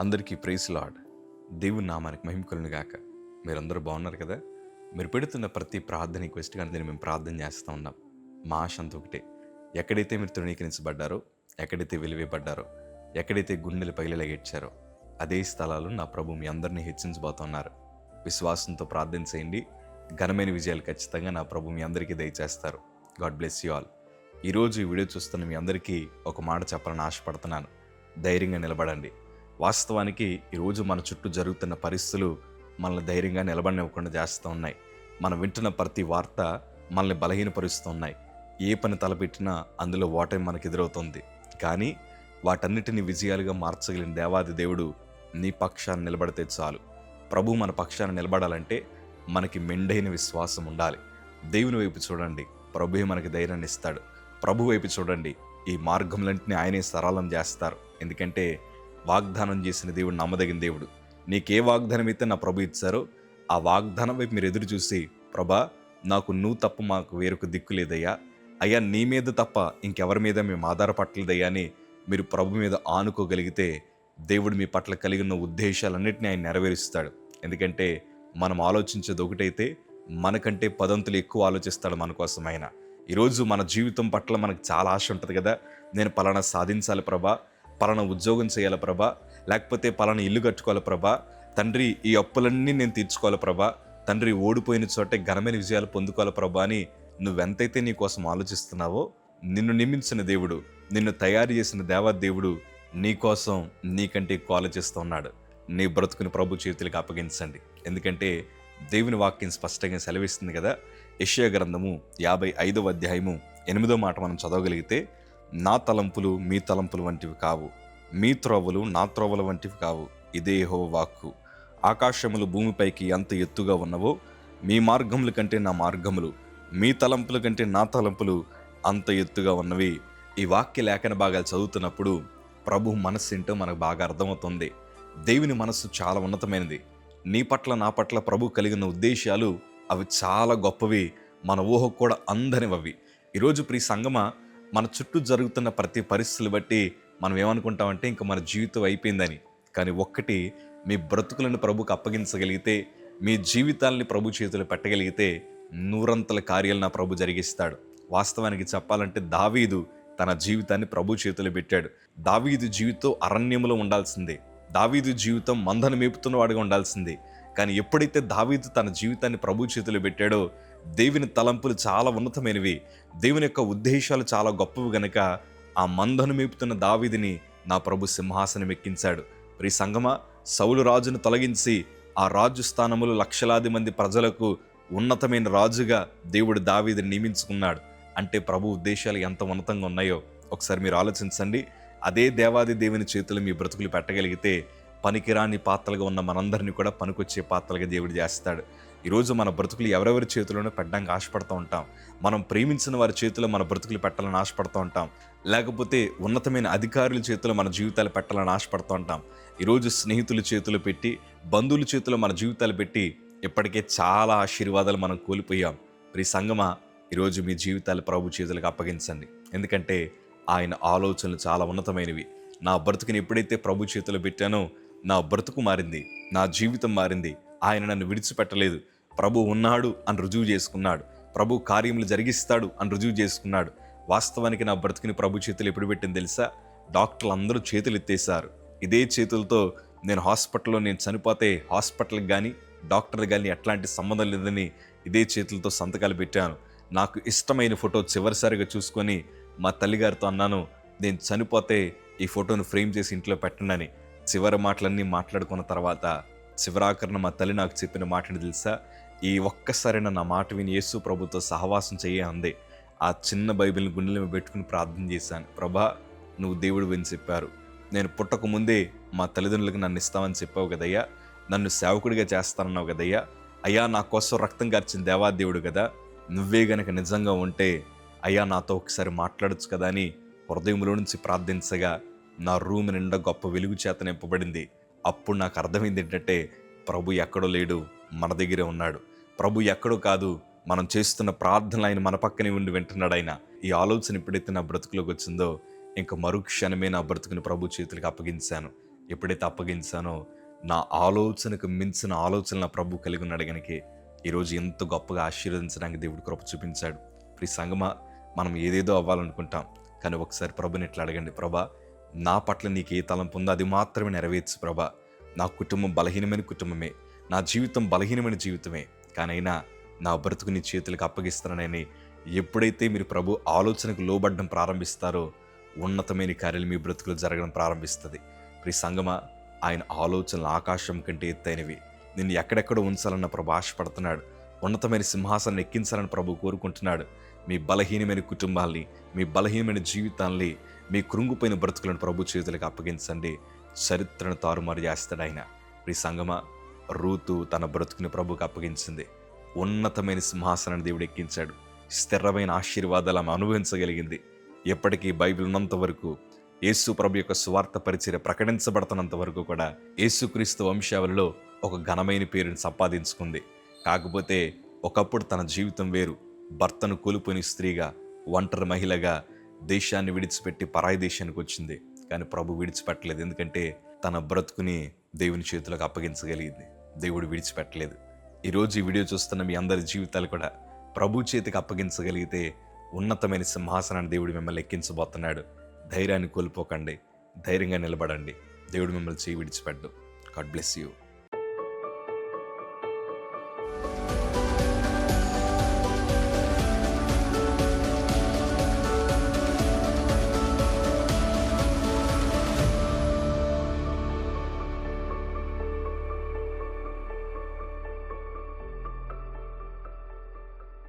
అందరికీ praise lord. దేవుని నామానికి మహిమ కలుగును గాక. మీరందరూ బాగున్నారు కదా? మీరు పెడుతున్న ప్రతి ప్రార్థన రిక్వెస్ట్ కానీ మేము ప్రార్థన చేస్తూ ఉన్నాం. మా ఆశ అంతా ఒకటే, ఎక్కడైతే మీరు తృణీకరించబడ్డారో, ఎక్కడైతే వెలివేయబడ్డారో, ఎక్కడైతే గుండెలు పగిలేలాగేడ్చారో అదే స్థలాలు నా ప్రభు మీ అందరినీ హెచ్చించబోతున్నారు. విశ్వాసంతో ప్రార్థన చేయండి. ఘనమైన విజయాలు ఖచ్చితంగా నా ప్రభు మీ అందరికీ దయచేస్తారు. God bless you all. ఈరోజు ఈ వీడియో చూస్తున్న మీ అందరికీ ఒక మాట చెప్పాలని ఆశపడుతున్నాను. ధైర్యంగా నిలబడండి. వాస్తవానికి ఈరోజు మన చుట్టూ జరుగుతున్న పరిస్థితులు మనల్ని ధైర్యంగా నిలబడనివ్వకుండా చేస్తూ ఉన్నాయి. మనం వింటున్న ప్రతి వార్త మనల్ని బలహీనపరుస్తూ ఉన్నాయి. ఏ పని తలపెట్టినా అందులో ఓటమి మనకు ఎదురవుతుంది. కానీ వాటన్నిటిని విజయాలుగా మార్చగలిగిన దేవాది దేవుడు నీ పక్షాన్ని నిలబడితే చాలు. ప్రభు మన పక్షాన్ని నిలబడాలంటే మనకి మెండైన విశ్వాసం ఉండాలి. దేవుని వైపు చూడండి, ప్రభువే మనకి ధైర్యాన్ని ఇస్తాడు. ప్రభు వైపు చూడండి, ఈ మార్గములన్నింటినీ ఆయనే సరళం చేస్తారు. ఎందుకంటే వాగ్దానం చేసిన దేవుడు నమ్మదగిన దేవుడు. నీకే వాగ్దానం అయితే నా ప్రభు ఇచ్చారో ఆ వాగ్దానం వైపు మీరు ఎదురు చూసి, ప్రభా నాకు నువ్వు తప్ప మాకు వేరొక దిక్కు లేదయ్యా, అయ్యా నీ మీద తప్ప ఇంకెవరి మీద మేము ఆధారపట్టలేదయ్యా అని మీరు ప్రభు మీద ఆనుకోగలిగితే దేవుడు మీ పట్ల కలిగిన ఉద్దేశాలన్నింటినీ ఆయన నెరవేరుస్తాడు. ఎందుకంటే మనం ఆలోచించేది ఒకటైతే మనకంటే పదంతులు ఎక్కువ ఆలోచిస్తాడు మన కోసం ఆయన. ఈరోజు మన జీవితం పట్ల మనకు చాలా ఆశ ఉంటుంది కదా. నేను పలానా సాధించాలి ప్రభా, పలానా ఉద్యోగం చేయాలి ప్రభా, లేకపోతే పలానా ఇల్లు కట్టుకోవాలి ప్రభా, తండ్రి ఈ అప్పులన్నీ నేను తీర్చుకోవాలి ప్రభా, తండ్రి ఓడిపోయిన చోటే ఘనమైన విజయాలు పొందుకోవాలి ప్రభా అని నువ్వెంతైతే నీ కోసం ఆలోచిస్తున్నావో, నిన్ను నియమించిన దేవుడు, నిన్ను తయారు చేసిన దేవదేవుడు నీ కోసం నీకంటే ఎక్కువ ఆలోచిస్తూ ఉన్నాడు. నీ బ్రతుకుని ప్రభు చేతులకు అప్పగించండి. ఎందుకంటే దేవుని వాక్యం స్పష్టంగా సెలవిస్తుంది కదా. యెషయా గ్రంథము 55వ అధ్యాయము 8వ మాట మనం చదవగలిగితే, నా తలంపులు మీ తలంపులు వంటివి కావు, మీ త్రోవలు నా త్రోవల వంటివి కావు, ఇదే యెహోవా వాక్కు. ఆకాశములు భూమిపైకి ఎంత ఎత్తుగా ఉన్నవో మీ మార్గముల కంటే నా మార్గములు, మీ తలంపుల కంటే నా తలంపులు అంత ఎత్తుగా ఉన్నవి. ఈ వాక్య లేఖన భాగాలు చదువుతున్నప్పుడు ప్రభు మనస్సు ఏంటో మనకు బాగా అర్థమవుతుంది. దేవుని మనస్సు చాలా ఉన్నతమైనది. నీ పట్ల నా పట్ల ప్రభు కలిగిన ఉద్దేశాలు అవి చాలా గొప్పవి, మన ఊహకు కూడా అందనివవి. ఈరోజు ప్రియ సంగమా, మన చుట్టూ జరుగుతున్న ప్రతి పరిస్థితులు బట్టి మనం ఏమనుకుంటామంటే ఇంకా మన జీవితం అయిపోయిందని. కానీ ఒక్కటి, మీ బ్రతుకులను ప్రభుకు అప్పగించగలిగితే, మీ జీవితాలని ప్రభు చేతులు పెట్టగలిగితే నూరంతల కార్యాలు నా ప్రభు జరిగిస్తాడు. వాస్తవానికి చెప్పాలంటే దావీదు తన జీవితాన్ని ప్రభు చేతులు పెట్టాడు. దావీదు జీవితం అరణ్యములో ఉండాల్సిందే, దావీదు జీవితం మందను మేపుతున్న వాడిగా ఉండాల్సిందే. కానీ ఎప్పుడైతే దావీదు తన జీవితాన్ని ప్రభు చేతులు పెట్టాడో, దేవుని తలంపులు చాలా ఉన్నతమైనవి, దేవుని యొక్క ఉద్దేశాలు చాలా గొప్పవి గనక ఆ మందను మేపుతున్న దావీదుని నా ప్రభు సింహాసనం ఎక్కించాడు. ప్రియ సంగమా, సౌలు రాజును తొలగించి ఆ రాజు స్థానములు లక్షలాది మంది ప్రజలకు ఉన్నతమైన రాజుగా దేవుడు దావీదుని నియమించుకున్నాడు. అంటే ప్రభు ఉద్దేశాలు ఎంత ఉన్నతంగా ఉన్నాయో ఒకసారి మీరు ఆలోచించండి. అదే దేవాది దేవుని చేతులు మీ బ్రతుకులు పెట్టగలిగితే పనికిరాని పాత్రలుగా ఉన్న మనందరినీ కూడా పనికొచ్చే పాత్రలుగా దేవుడు చేస్తాడు. ఈరోజు మన బ్రతుకులు ఎవరెవరి చేతిలోనూ పెట్టడానికి ఆశపడుతూ ఉంటాం. మనం ప్రేమించిన వారి చేతిలో మన బ్రతుకులు పెట్టాలని ఆశపడుతూ ఉంటాం. లేకపోతే ఉన్నతమైన అధికారుల చేతిలో మన జీవితాలు పెట్టాలని ఆశపడుతూ ఉంటాం. ఈరోజు స్నేహితుల చేతులు పెట్టి, బంధువుల చేతిలో మన జీవితాలు పెట్టి ఇప్పటికే చాలా ఆశీర్వాదాలు మనం కోల్పోయాం. ప్రియ సంగమా, ఈరోజు మీ జీవితాలు ప్రభు చేతులకు అప్పగించండి. ఎందుకంటే ఆయన ఆలోచనలు చాలా ఉన్నతమైనవి. నా బ్రతుకుని ఎప్పుడైతే ప్రభు చేతిలో పెట్టానో నా బ్రతుకు మారింది, నా జీవితం మారింది. ఆయన నన్ను విడిచిపెట్టలేదు. ప్రభు ఉన్నాడు అని రుజువు చేసుకున్నాడు, ప్రభు కార్యములు జరిగిస్తాడు అని రుజువు చేసుకున్నాడు. వాస్తవానికి నా బ్రతుకుని ప్రభు చేతులు ఎప్పుడు పెట్టింది తెలుసా? డాక్టర్లు అందరూ చేతులు ఎత్తేసారు. ఇదే చేతులతో నేను చనిపోతే హాస్పిటల్కి కానీ డాక్టర్కి కానీ ఎట్లాంటి సంబంధం లేదని ఇదే చేతులతో సంతకాలు పెట్టాను. నాకు ఇష్టమైన ఫోటో చివరిసారిగా చూసుకొని మా తల్లిగారితో అన్నాను, నేను చనిపోతే ఈ ఫోటోను ఫ్రేమ్ చేసి ఇంట్లో పెట్టండి. చివరి మాటలన్నీ మాట్లాడుకున్న తర్వాత చివరాఖరణ మా తల్లి నాకు చెప్పిన మాటని తెలుసా? ఈ ఒక్కసారైనా నా మాట విని యేసు ప్రభుతో సహవాసం చెయ్యి అందే. ఆ చిన్న బైబిల్ని గుండెల మీద పెట్టుకుని ప్రార్థన చేశాను. ప్రభా, నువ్వు దేవుడు అని చెప్పారు. నేను పుట్టక ముందే మా తల్లిదండ్రులకు నన్ను ఇస్తామని చెప్పావు కదయ్యా, నన్ను సేవకుడిగా చేస్తానన్నావు కదయ్యా, అయ్యా నా కోసం రక్తం కార్చిన దేవాదేవుడు కదా, నువ్వే గనక నిజంగా ఉంటే అయ్యా నాతో ఒకసారి మాట్లాడచ్చు కదా అని హృదయంలో నుంచి ప్రార్థించగా నా రూమ్ నిండా గొప్ప వెలుగు చేత నింపబడింది. అప్పుడు నాకు అర్థమైంది ఏంటంటే, ప్రభు ఎక్కడో లేడు, మన దగ్గరే ఉన్నాడు. ప్రభు ఎక్కడో కాదు, మనం చేస్తున్న ప్రార్థనలు ఆయన మన పక్కనే ఉండి వింటున్నాడు ఆయన. ఈ ఆలోచన ఎప్పుడైతే నా బ్రతుకులోకి వచ్చిందో ఇంకా మరుక్షణమే నా బ్రతుకుని ప్రభు చేతులకు అప్పగించాను. ఎప్పుడైతే అప్పగించానో నా ఆలోచనకు మించిన ఆలోచన నా ప్రభు కలిగి ఉన్నాడు గనుక ఈరోజు ఎంత గొప్పగా ఆశీర్వదించడానికి దేవుడు కృప చూపించాడు. ప్రియ సంగమా, మనం ఏదేదో అవ్వాలనుకుంటాం, కానీ ఒకసారి ప్రభుని ఇట్లా అడగండి, ప్రభా నా పట్ల నీకు ఏ తలంపు ఉందో అది మాత్రమే నెరవేర్చు ప్రభా. నా కుటుంబం బలహీనమైన కుటుంబమే, నా జీవితం బలహీనమైన జీవితమే, కానైనా నా బ్రతుకు నీ చేతులకు అప్పగిస్తానని ఎప్పుడైతే మీరు ప్రభు ఆలోచనకు లోబడ్డం ప్రారంభిస్తారో ఉన్నతమైన కార్యాలు మీ బ్రతుకులు జరగడం ప్రారంభిస్తుంది. ప్రియ సంగమా, ఆయన ఆలోచనలు ఆకాశం కంటే ఎత్తైనవి. నిన్ను ఎక్కడెక్కడ ఉంచాలన్న ప్రభు ఆశపడుతున్నాడు. ఉన్నతమైన సింహాసనం ఎక్కించాలని ప్రభు కోరుకుంటున్నాడు. మీ బలహీనమైన కుటుంబాల్ని, మీ బలహీనమైన జీవితాల్ని, మీ కృంగిపోయిన బ్రతుకులను ప్రభు చేతులకు అప్పగించండి. చరిత్రను తారుమారు చేస్తాడు ఆయన. ప్రియ సంగమా, రూతు తన బ్రతుకుని ప్రభుకు అప్పగించింది. ఉన్నతమైన సింహాసనాన్ని దేవుడు ఎక్కించాడు. స్థిరమైన ఆశీర్వాదాలు ఆమె అనుభవించగలిగింది. ఎప్పటికీ బైబిల్ ఉన్నంత వరకు, యేసు ప్రభు యొక్క సువార్త పరిచర్య ప్రకటించబడుతున్నంత వరకు కూడా యేసుక్రీస్తు వంశావళిలో ఒక ఘనమైన పేరుని సంపాదించుకుంది. కాకపోతే ఒకప్పుడు తన జీవితం వేరు. భర్తను కోల్పోయిన స్త్రీగా, ఒంటరి మహిళగా దేశాన్ని విడిచిపెట్టి పరాయి దేశానికి వచ్చింది. కానీ ప్రభు విడిచిపెట్టలేదు. ఎందుకంటే తన బ్రతుకుని దేవుని చేతులకు అప్పగించగలిగింది. దేవుడు విడిచిపెట్టలేదు. ఈరోజు ఈ వీడియో చూస్తున్న మీ అందరి జీవితాలు కూడా ప్రభు చేతికి అప్పగించగలిగితే ఉన్నతమైన సింహాసనాన్ని దేవుడు మిమ్మల్ని ఎక్కించబోతున్నాడు. ధైర్యాన్ని కోల్పోకండి, ధైర్యంగా నిలబడండి. దేవుడు మిమ్మల్ని చేయి విడిచిపెట్టు. God bless you.